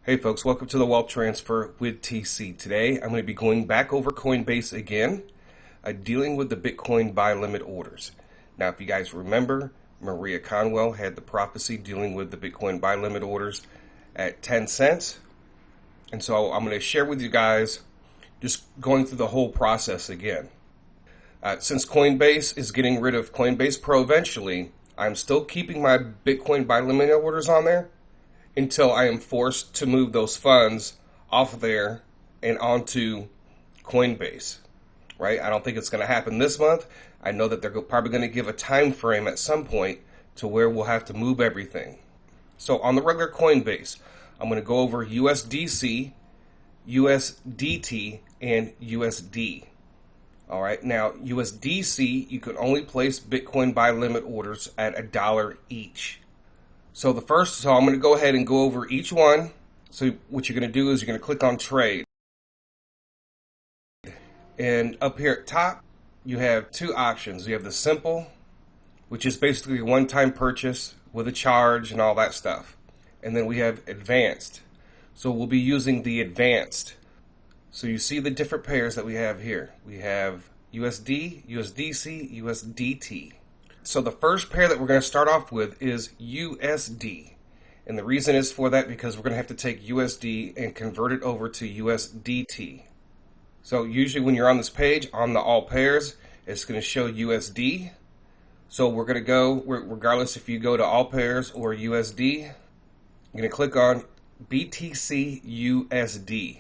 Hey folks, welcome to the Wealth Transfer with TC. Today I'm going to be going back over Coinbase again, dealing with the Bitcoin buy limit orders. Now if you guys remember, Maria Conwell had the prophecy dealing with the Bitcoin buy limit orders at 10 cents. And so I'm going to share with you guys just going through the whole process again. Since Coinbase is getting rid of Coinbase Pro eventually, I'm still keeping my Bitcoin buy limit orders on there until I am forced to move those funds off of there and onto Coinbase, right? I don't think it's going to happen this month. I know that they're probably going to give a time frame at some point to where we'll have to move everything. So on the regular Coinbase, I'm going to go over USDC, USDT, and USD. All right, now USDC, you can only place Bitcoin buy limit orders at $1 each. So I'm going to go ahead and go over each one. So what you're going to do is you're going to click on trade. And up here at top, you have two options. You have the simple, which is basically a one-time purchase with a charge and all that stuff. And then we have advanced. So we'll be using the advanced. So you see the different pairs that we have here. We have USD, USDC, USDT. So the first pair that we're going to start off with is USD. And the reason is for that because we're going to have to take USD and convert it over to USDT. So usually when you're on this page, on the all pairs, it's going to show USD. So we're going to go, regardless if you go to all pairs or USD, I'm going to click on BTC USD.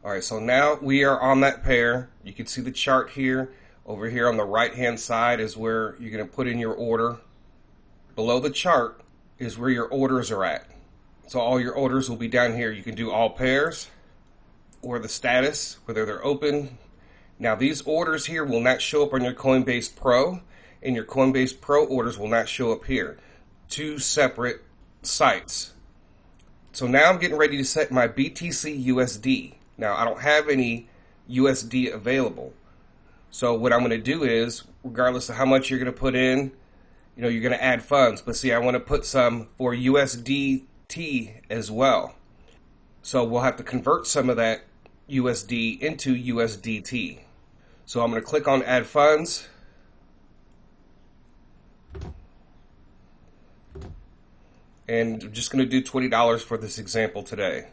All right, so now we are on that pair. You can see the chart here. Over here on the right-hand side is where you're going to put in your order. Below the chart is where your orders are at. So all your orders will be down here. You can do all pairs or the status, whether they're open. Now these orders here will not show up on your Coinbase Pro, and your Coinbase Pro orders will not show up here. Two separate sites. So now I'm getting ready to set my BTC USD. Now I don't have any USD available. So what I'm going to do is, regardless of how much you're going to put in, you're going to add funds. But see, I want to put some for USDT as well. So we'll have to convert some of that USD into USDT. So I'm going to click on add funds. And I'm just going to do $20 for this example today.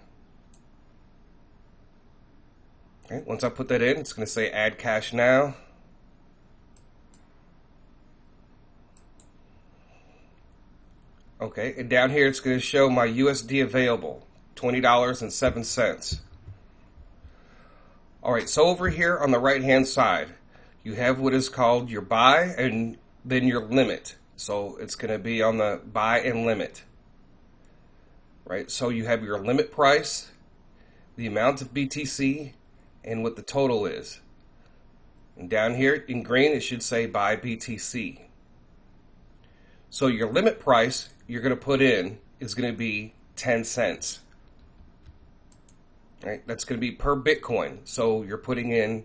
Okay, once I put that in, it's going to say add cash now. Okay, and down here it's going to show my USD available, $20.07. All right, so over here on the right-hand side, you have what is called your buy and then your limit. So it's going to be on the buy and limit. Right, so you have your limit price, the amount of BTC, and what the total is. And down here in green, it should say buy BTC. So your limit price you're going to put in is going to be 10 cents. Right? That's going to be per Bitcoin. So you're putting in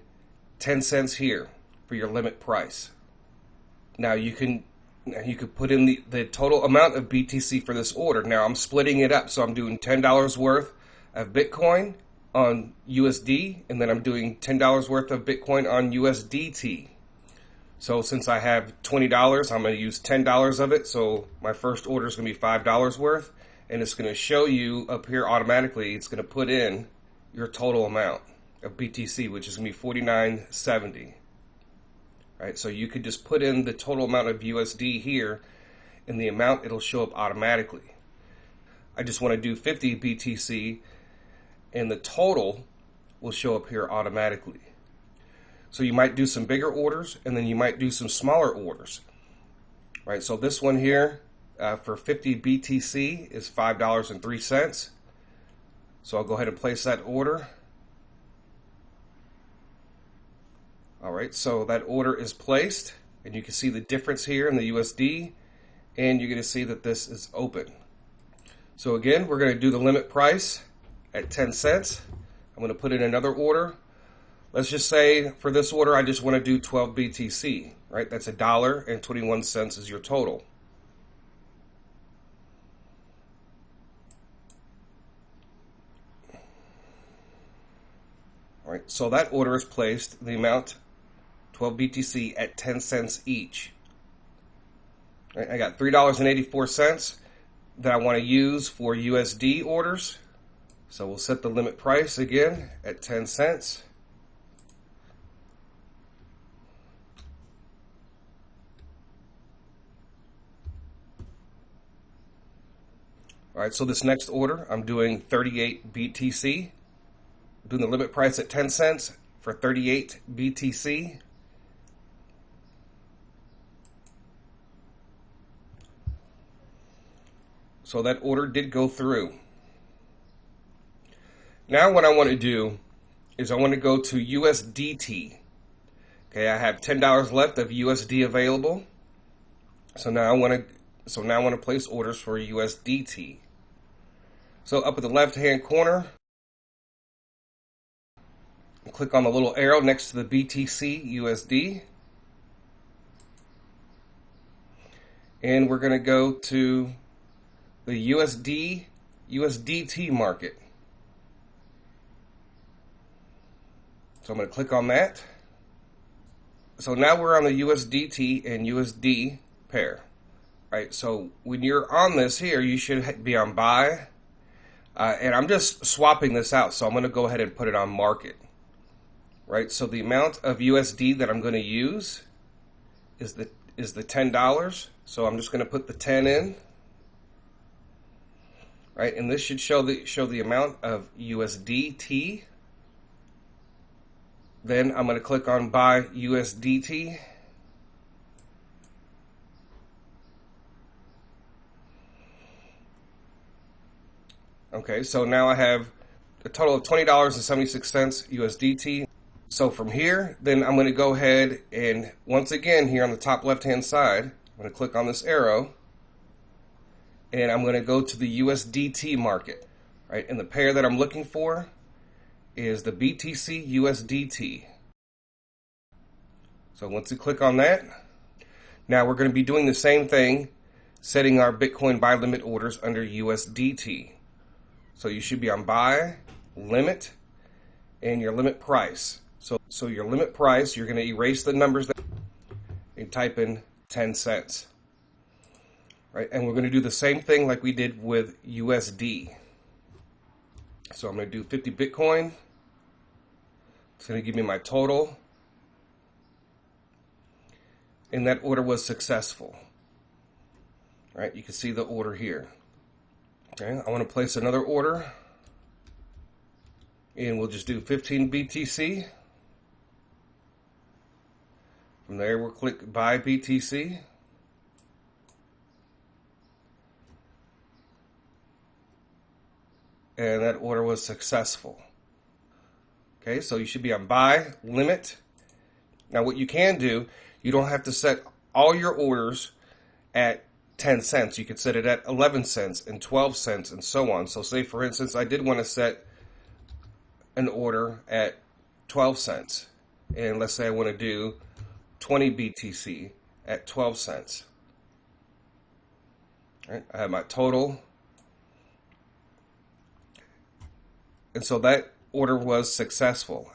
10 cents here for your limit price. Now you can put in the total amount of BTC for this order. Now I'm splitting it up. So I'm doing $10 worth of Bitcoin on USD, and then I'm doing $10 worth of Bitcoin on USDT. So since I have $20, I'm going to use $10 of it. So my first order is going to be $5 worth, and it's going to show you up here automatically. It's going to put in your total amount of BTC, which is going to be $49.70. Right? So you could just put in the total amount of USD here, and the amount it'll show up automatically. I just want to do 50 BTC. And the total will show up here automatically. So you might do some bigger orders, and then you might do some smaller orders. Right, so this one here for 50 BTC is $5.03. So I'll go ahead and place that order. All right, so that order is placed, and you can see the difference here in the USD, and you're going to see that this is open. So again, we're going to do the limit price at 10 cents. I'm going to put in another order. Let's just say for this order, I just want to do 12 BTC, right? That's $1.21 is your total. Right, so that order is placed, the amount 12 BTC at 10 cents each. Right, I got $3.84 that I want to use for USD orders. So we'll set the limit price again at 10 cents. All right, so this next order, I'm doing 38 BTC. Doing the limit price at 10 cents for 38 BTC. So that order did go through. Now what I want to do is I want to go to USDT. Okay, I have $10 left of USD available. So now I want to place orders for USDT. So up at the left-hand corner, click on the little arrow next to the BTC USD. And we're going to go to the USDT market. So I'm going to click on that. So now we're on the USDT and USD pair. Right, so when you're on this here, you should be on buy. And I'm just swapping this out, so I'm going to go ahead and put it on market. Right, so the amount of USD that I'm going to use is the $10. So I'm just going to put the 10 in. Right, and this should show the amount of USDT. Then I'm going to click on buy USDT. Okay, so now I have a total of $20.76 USDT. So from here, then I'm going to go ahead and once again here on the top left-hand side, I'm going to click on this arrow and I'm going to go to the USDT market. Right, and the pair that I'm looking for is the BTC USDT. So once you click on that, now we're going to be doing the same thing, setting our Bitcoin buy limit orders under USDT. So you should be on buy, limit, and your limit price. So your limit price, you're going to erase the numbers and type in 10 cents. Right, and we're going to do the same thing like we did with USD. So I'm going to do 50 Bitcoin. It's going to give me my total. And that order was successful. All right, you can see the order here. Okay, I want to place another order. And we'll just do 15 BTC. From there, we'll click buy BTC. And that order was successful. Okay, so you should be on buy, limit. Now what you can do, you don't have to set all your orders at 10 cents. You could set it at 11 cents and 12 cents and so on. So say for instance, I did want to set an order at 12 cents. And let's say I want to do 20 BTC at 12 cents. All right, I have my total. And so that order was successful.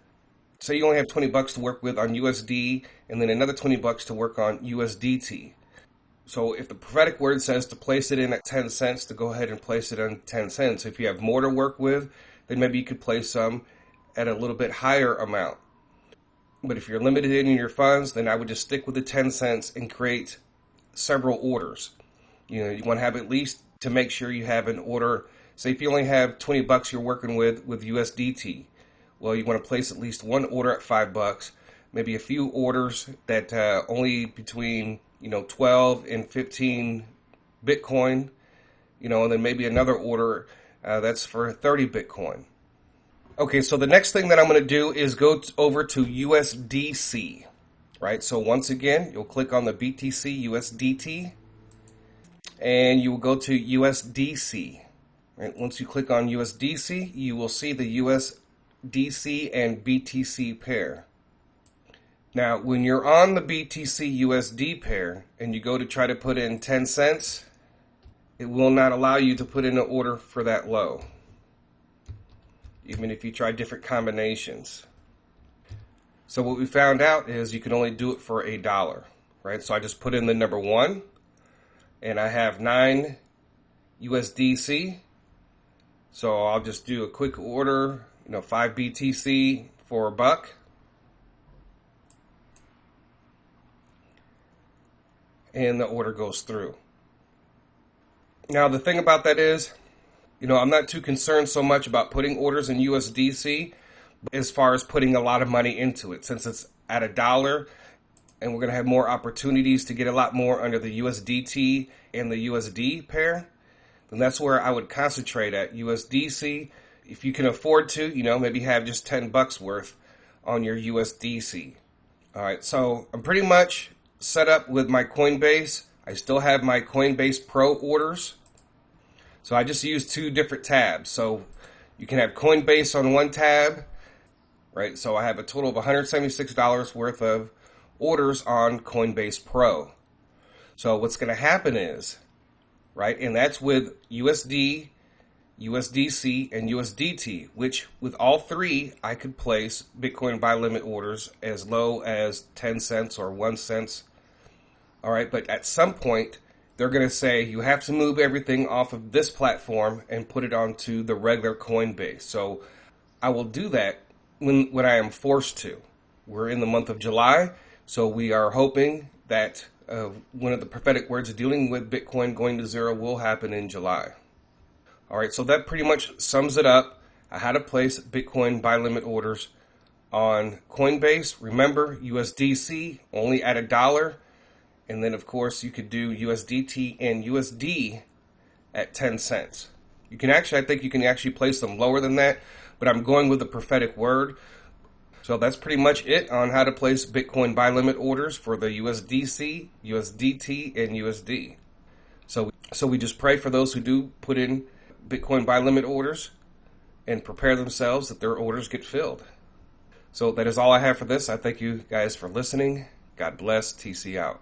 Say you only have 20 bucks to work with on USD and then another 20 bucks to work on USDT. So if the prophetic word says to place it in at 10 cents, to go ahead and place it on 10 cents. If you have more to work with, then maybe you could place some at a little bit higher amount. But if you're limited in your funds, then I would just stick with the 10 cents and create several orders. You know, you want to have at least to make sure you have an order. Say if you only have 20 bucks you're working with USDT, well, you want to place at least one order at 5 bucks, maybe a few orders that only between 12 and 15 Bitcoin, and then maybe another order that's for 30 Bitcoin. Okay, so the next thing that I'm going to do is go over to USDC, right? So once again, you'll click on the BTC USDT, and you will go to USDC. Right? Once you click on USDC, you will see the USDC and BTC pair. Now, when you're on the BTC USD pair and you go to try to put in 10 cents, it will not allow you to put in an order for that low, even if you try different combinations. So what we found out is you can only do it for $1, right? So I just put in the number 1, and I have 9 USDC. So I'll just do a quick order, 5 BTC for $1. And the order goes through. Now the thing about that is, I'm not too concerned so much about putting orders in USDC as far as putting a lot of money into it, since it's at $1 and we're going to have more opportunities to get a lot more under the USDT and the USD pair. Then that's where I would concentrate at USDC. If you can afford to, maybe have just $10 worth on your USDC. All right, so I'm pretty much set up with my Coinbase. I still have my Coinbase Pro orders. So I just use 2 different tabs. So you can have Coinbase on one tab, right? So I have a total of $176 worth of orders on Coinbase Pro. So what's going to happen is, right, and that's with USD, USDC, and USDT, which with all 3, I could place Bitcoin buy limit orders as low as 10 cents or 1 cent. All right, but at some point, they're going to say you have to move everything off of this platform and put it onto the regular Coinbase. So I will do that when I am forced to. We're in the month of July, so we are hoping that one of the prophetic words dealing with Bitcoin going to zero will happen in July. All right, so that pretty much sums it up. I had to place Bitcoin buy limit orders on Coinbase. Remember, USDC only at $1. And then, of course, you could do USDT and USD at 10 cents. I think you can actually place them lower than that, but I'm going with the prophetic word. So that's pretty much it on how to place Bitcoin buy limit orders for the USDC, USDT, and USD. So we just pray for those who do put in Bitcoin buy limit orders and prepare themselves that their orders get filled. So that is all I have for this. I thank you guys for listening. God bless. TC out.